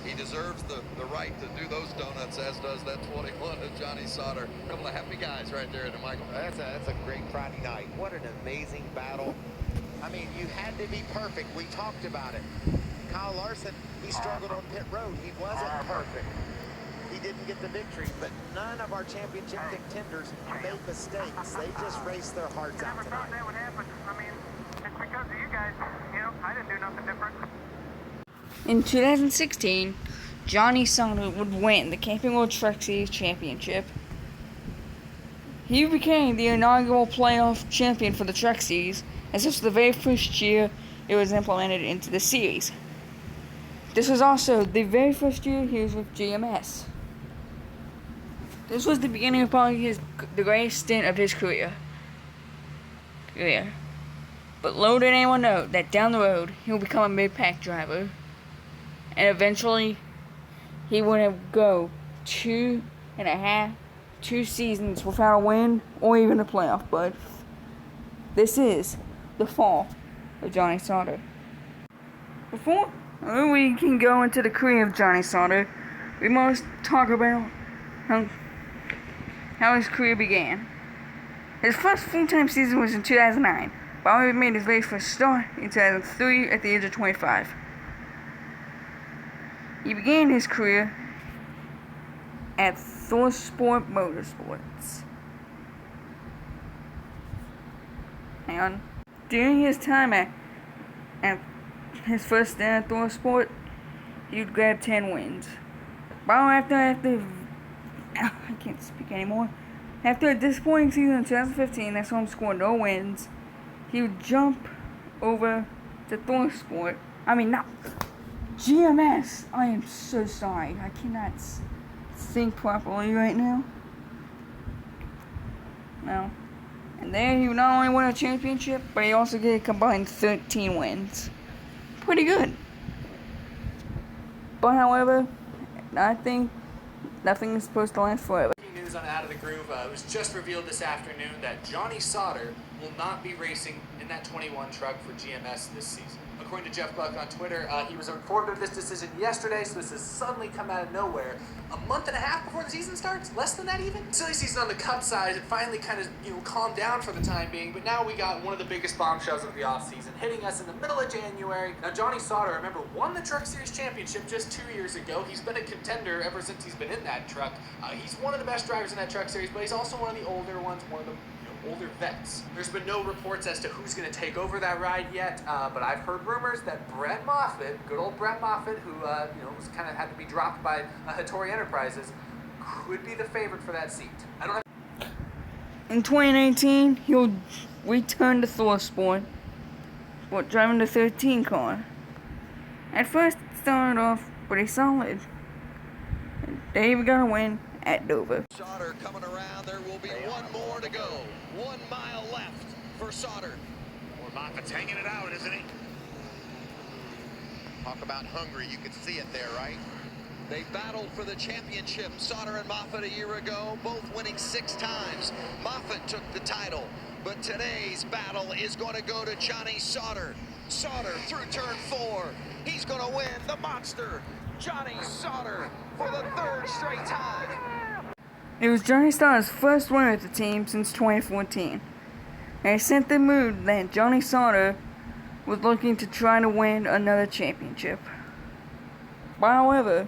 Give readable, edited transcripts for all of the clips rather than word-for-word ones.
he deserves the right to do those donuts, as does that 21 of Johnny Sauter. A couple of happy guys right there, Michael. That's a great Friday night. What an amazing battle. I mean, you had to be perfect. We talked about it. Kyle Larson, he struggled on pit road. He wasn't perfect. He didn't get the victory, but none of our championship contenders made mistakes. They just raced their hearts out tonight. That would happen. I mean, it's because of you guys. You know, I didn't do nothing different. In 2016, Johnny Sauter would win the Camping World Truck Series Championship. He became the inaugural playoff champion for the Truck Series, as this was the very first year it was implemented into the series. This was also the very first year he was with GMS. This was the beginning of probably the greatest stint of his career. But little did anyone know that down the road he would become a mid-pack driver, and eventually he would go 2 seasons without a win or even a playoff berth. This is the fall of Johnny Sauter. Before we can go into the career of Johnny Sauter, we must talk about how his career began. His first full-time season was in 2009, but he made his very first start in 2003 at the age of 25. He began his career at ThorSport Motorsports. During his time at his first stint at ThorSport, he would grab 10 wins. But after I can't speak anymore. After a disappointing season in 2015 that saw him score no wins, he would jump over to ThorSport. GMS. I am so sorry. I cannot think properly right now. No. And there he would not only win a championship, but he also get a combined 13 wins. Pretty good. But however, I think nothing is supposed to last forever. News on Out of the Groove. It was just revealed this afternoon that Johnny Sauter will not be racing in that 21 truck for GMS this season. According to Jeff Buck on Twitter, he was informed of this decision yesterday, so this has suddenly come out of nowhere. A month and a half before the season starts? Less than that even? Silly season on the Cup side, it finally kind of calmed down for the time being, but now we got one of the biggest bombshells of the offseason hitting us in the middle of January. Now Johnny Sauter, remember, won the Truck Series Championship just 2 years ago. He's been a contender ever since he's been in that truck. He's one of the best drivers in that Truck Series, but he's also one of the older ones, one of the older vets. There's been no reports as to who's going to take over that ride yet, but I've heard rumors that Brett Moffitt, good old Brett Moffitt, who was kind of had to be dropped by Hattori Enterprises, could be the favorite for that seat. I don't have. In 2019, he'll return to ThorSport, driving the 13 car. At first, it started off pretty solid. Dave got a win at Dover. Sauter coming around. There will be one more to go. 1 mile left for Sauter. Well, Moffitt's hanging it out, isn't he? Talk about hungry. You can see it there, right? They battled for the championship, Sauter and Moffitt, a year ago, both winning 6 times. Moffitt took the title, but today's battle is going to go to Johnny Sauter. Sauter through turn 4. He's going to win the monster. Johnny Sauter for the 3rd straight time. It was Johnny Sauter's first win with the team since 2014. And it sent the mood that Johnny Sauter was looking to try to win another championship. But however,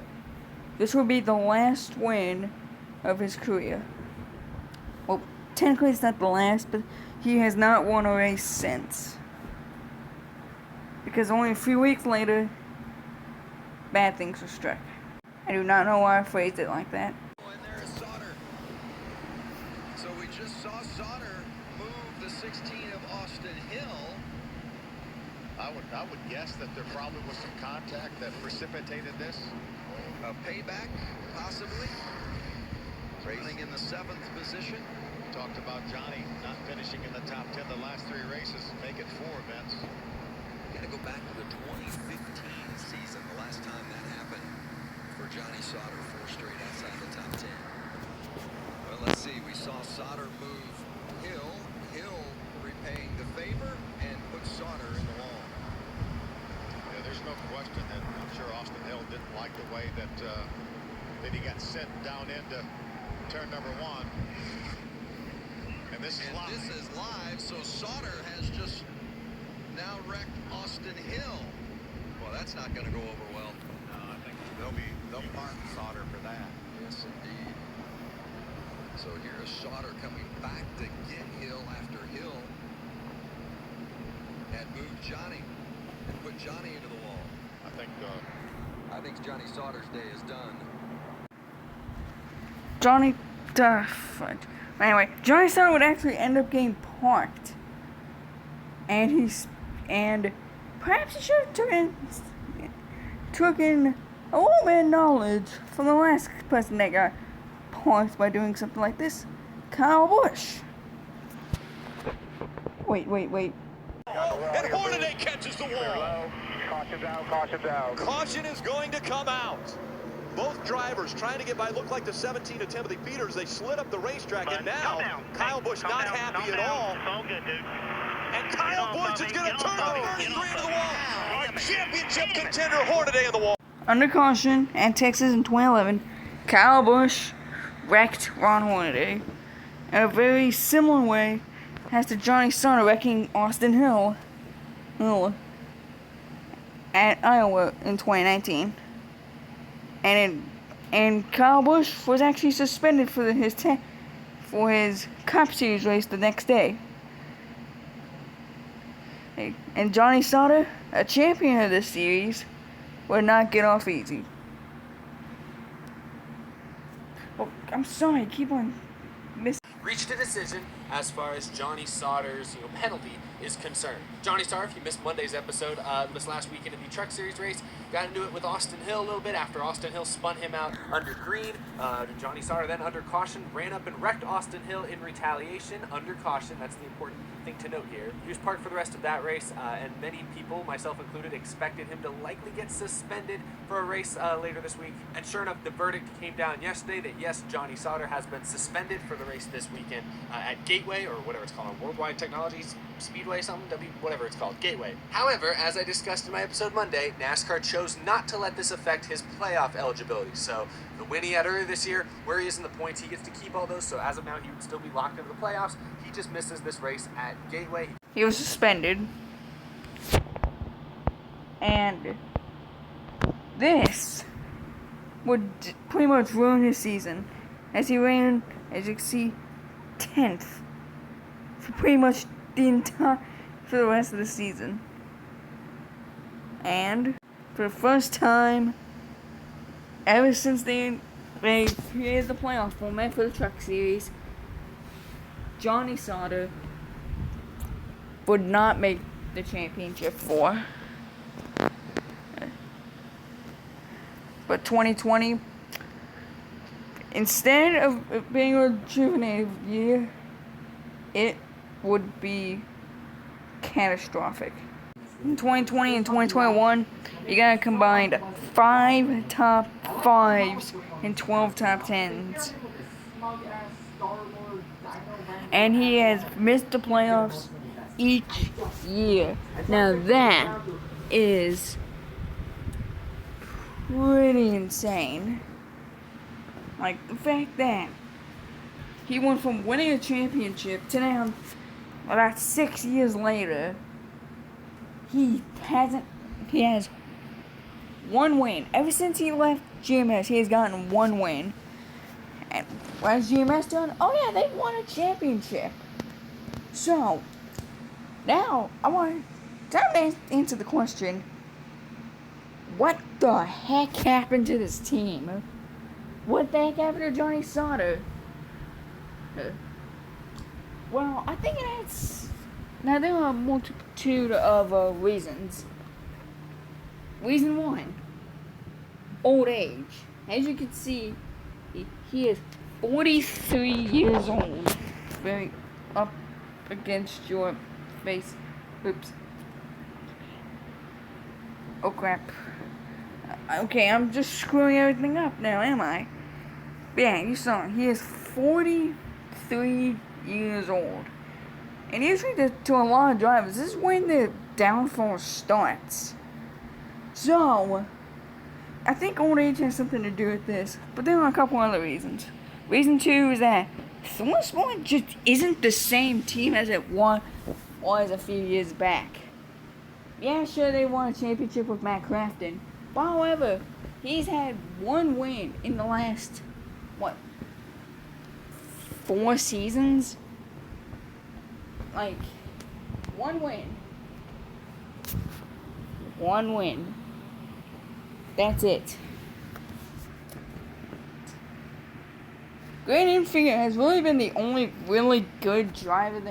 this will be the last win of his career. Well, technically it's not the last, but he has not won a race since. Because only a few weeks later, bad things were struck. I do not know why I phrased it like that. And there is Sauter. So we just saw Sauter move the 16 of Austin Hill. I would guess that there probably was some contact that precipitated this. A payback, possibly. Running in the 7th position. Talked about Johnny not finishing in the top 10 the last 3 races, make it 4 events. Got to go back to the 2015 season, the last time that happened for Johnny Sauter, 4 straight outside the top 10. Well, let's see. We saw Sauter move Hill. Hill repaying the favor and put Sauter in the wall. Yeah, there's no question that I'm sure Austin Hill didn't like the way that he got sent down into turn number 1. And this is live. This is live, so Sauter has just now wrecked Austin Hill. Well, that's not going to go over well. No, I think they'll park Sauter for that. Yes, indeed. So here is Sauter coming back to get Hill after Hill had moved Johnny and put Johnny into the wall. I think Johnny Sauter's day is done. Johnny Sauter would actually end up getting parked, and perhaps he should have took in a little bit of knowledge from the last person that got parked by doing something like this, Kyle Busch. Wait. And Hornaday catches the wall. Caution down. Caution is going to come out. Both drivers trying to get by. Look like the 17 of Timothy Peters. They slid up the racetrack, and now Kyle Busch not happy at all. It's all good, dude. And Kyle Busch is going to turn the first 3 into the wall. Our championship contender Hornaday in the wall. Under caution at Texas in 2011, Kyle Busch wrecked Ron Hornaday in a very similar way as to Johnny Sauter wrecking Austin Hill at Iowa in 2019. And Kyle Busch was actually suspended for his Cup Series race the next day. And Johnny Sauter, a champion of this series, would not get off easy. Well, I'm sorry, keep on missing. Reached a decision as far as Johnny Sauter's penalty is concerned. Johnny Sauter, if you missed Monday's episode, this last weekend in the Truck Series race, got into it with Austin Hill a little bit after Austin Hill spun him out under green. Johnny Sauter then under caution ran up and wrecked Austin Hill in retaliation under caution. That's the important thing to note here. He was parked for the rest of that race, and many people, myself included, expected him to likely get suspended for a race later this week. And sure enough, the verdict came down yesterday that yes, Johnny Sauter has been suspended for the race this weekend at Gateway, or whatever it's called, Worldwide Technologies Speedway, whatever it's called, Gateway. However, as I discussed in my episode Monday, NASCAR chose not to let this affect his playoff eligibility. So the win he had earlier this year, where he is in the points, he gets to keep all those. So as of now, he would still be locked into the playoffs. He just misses this race at Gateway. He was suspended. And this would pretty much ruin his season, as he ran, as you can see, 10th for pretty much for the rest of the season. And for the first time ever since they created the playoff format for the Truck Series, Johnny Sauter would not make the championship four. But 2020, instead of being a rejuvenated year, it would be catastrophic. In 2020 and 2021, you got a combined 5 top 5s and 12 top 10s. And he has missed the playoffs each year. Now that is pretty insane. Like, the fact that he went from winning a championship to now, about 6 years later, he has one win. Ever since he left GMS, he has gotten one win. And what has GMS done? Oh yeah, they won a championship. So, now, I want to answer the question, what the heck happened to this team? What the heck happened to Johnny Sauter? Well, I think now there are a multitude of reasons. Reason 1, old age. As you can see, he is 43 years old. Very up against your face. Oops. Oh crap. Okay, I'm just screwing everything up now, am I? Yeah, you saw him. He is 43 years old. And usually to a lot of drivers, this is when the downfall starts. So, I think old age has something to do with this, but there are a couple other reasons. Reason 2 is that Thorn Sport just isn't the same team as it was a few years back. Yeah, sure, they won a championship with Matt Crafton, but however, he's had one win in the last, 4 seasons? Like, one win. One win. That's it. Great Infinger has really been the only really good driver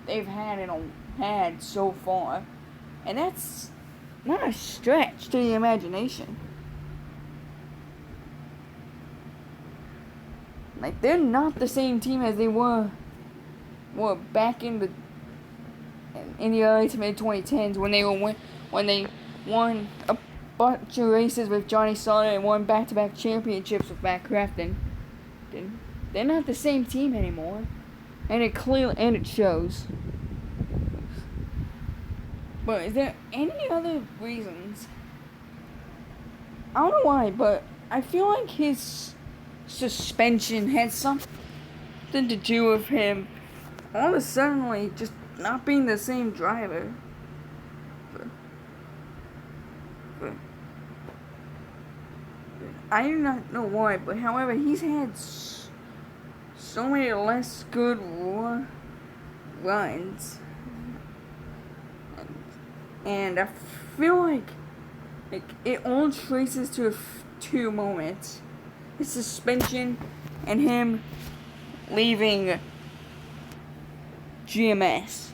they've had so far. And that's not a stretch to the imagination. Like, they're not the same team as they were back in the early to mid 2010s when they won a bunch of races with Johnny Sauter and won back-to-back championships with Matt Crafton. They're not the same team anymore, and it shows. But is there any other reasons? I don't know why, but I feel like his suspension had something to do with him all of a sudden just not being the same driver. But I do not know why, but however, he's had so many less good runs. And I feel like it all traces to two moments. His suspension and him leaving GMS.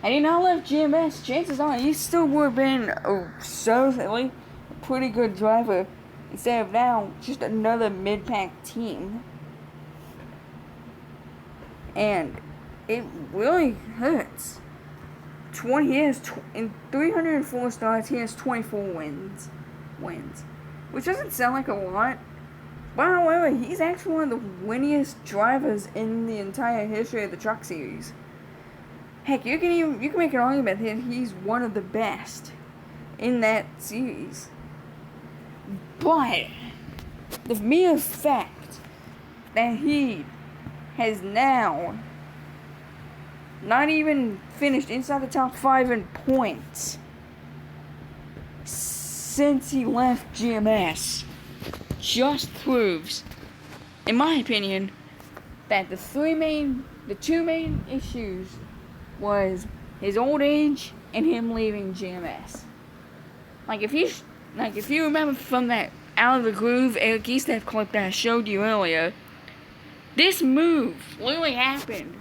Had he not left GMS, chances are he still would have been certainly a pretty good driver instead of now just another mid-pack team. And it really hurts. In 304 starts, he has 24 wins, which doesn't sound like a lot. But however, he's actually one of the winningest drivers in the entire history of the Truck Series. Heck, you can make an argument that he's one of the best in that series. But the mere fact that he has now not even finished inside the top 5 in points since he left GMS just proves, in my opinion, that the two main issues was his old age and him leaving GMS. Like if you remember from that Out of the Groove Eric Eastep clip that I showed you earlier, this move literally happened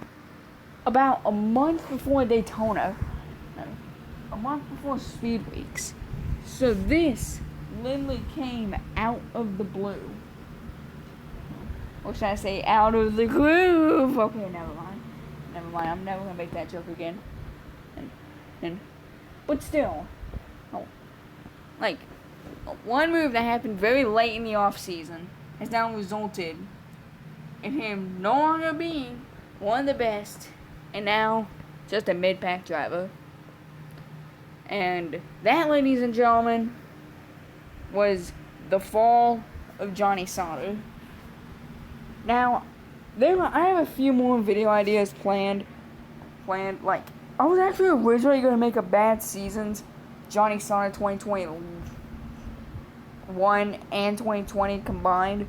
about a month before Daytona, a month before Speed Weeks. So this literally came out of the blue. Or should I say out of the groove? Okay, never mind. I'm never gonna make that joke again. But still, one move that happened very late in the off season has now resulted in him no longer being one of the best, and now just a mid-pack driver. And that, ladies and gentlemen, was the fall of Johnny Sauter. Now, I have a few more video ideas planned. Like, I was actually originally going to make a bad seasons, Johnny Sauter 2021 and 2020 combined.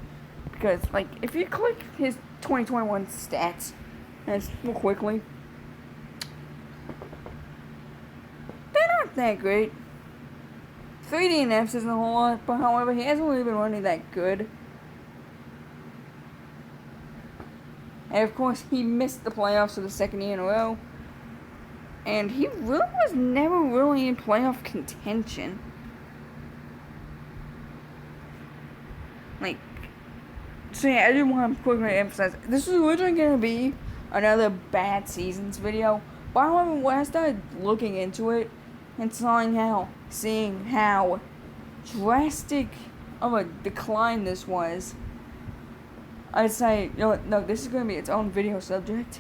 Because, if you click his 2021 stats, real quickly, they're not that great. 3 DNFs isn't a whole lot, but however, he hasn't really been running that good. And of course, he missed the playoffs for the second year in a row. And he really was never really in playoff contention. So yeah, I did want to quickly emphasize, this was originally going to be another bad seasons video. But however, when I started looking into it and seeing how drastic of a decline this was, I'd say, you know what, no, this is going to be its own video subject.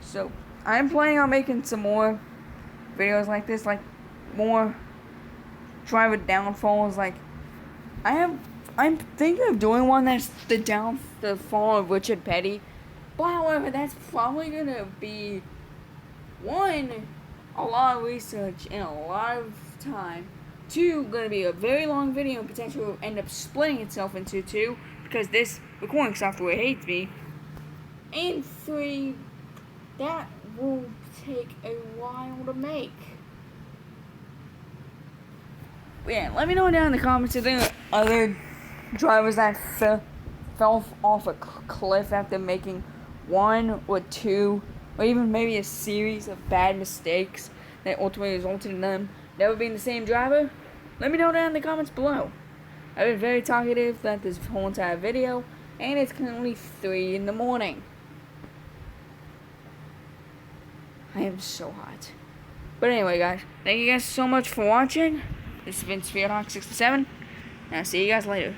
So, I'm planning on making some more videos like this, more driver downfalls, I'm thinking of doing one that's the fall of Richard Petty. But however, that's probably gonna be one, a lot of research and a lot of time. Two, gonna be a very long video and potentially will end up splitting itself into two because this recording software hates me. And three, that will take a while to make. Yeah, let me know down in the comments if there are other drivers that fell off a cliff after making one or two, or even maybe a series of bad mistakes that ultimately resulted in them never being the same driver. Let me know down in the comments below. I've been very talkative throughout this whole entire video, and it's currently 3 in the morning. I am so hot. But anyway, guys, thank you guys so much for watching. This has been SphereHawk67, and I'll see you guys later.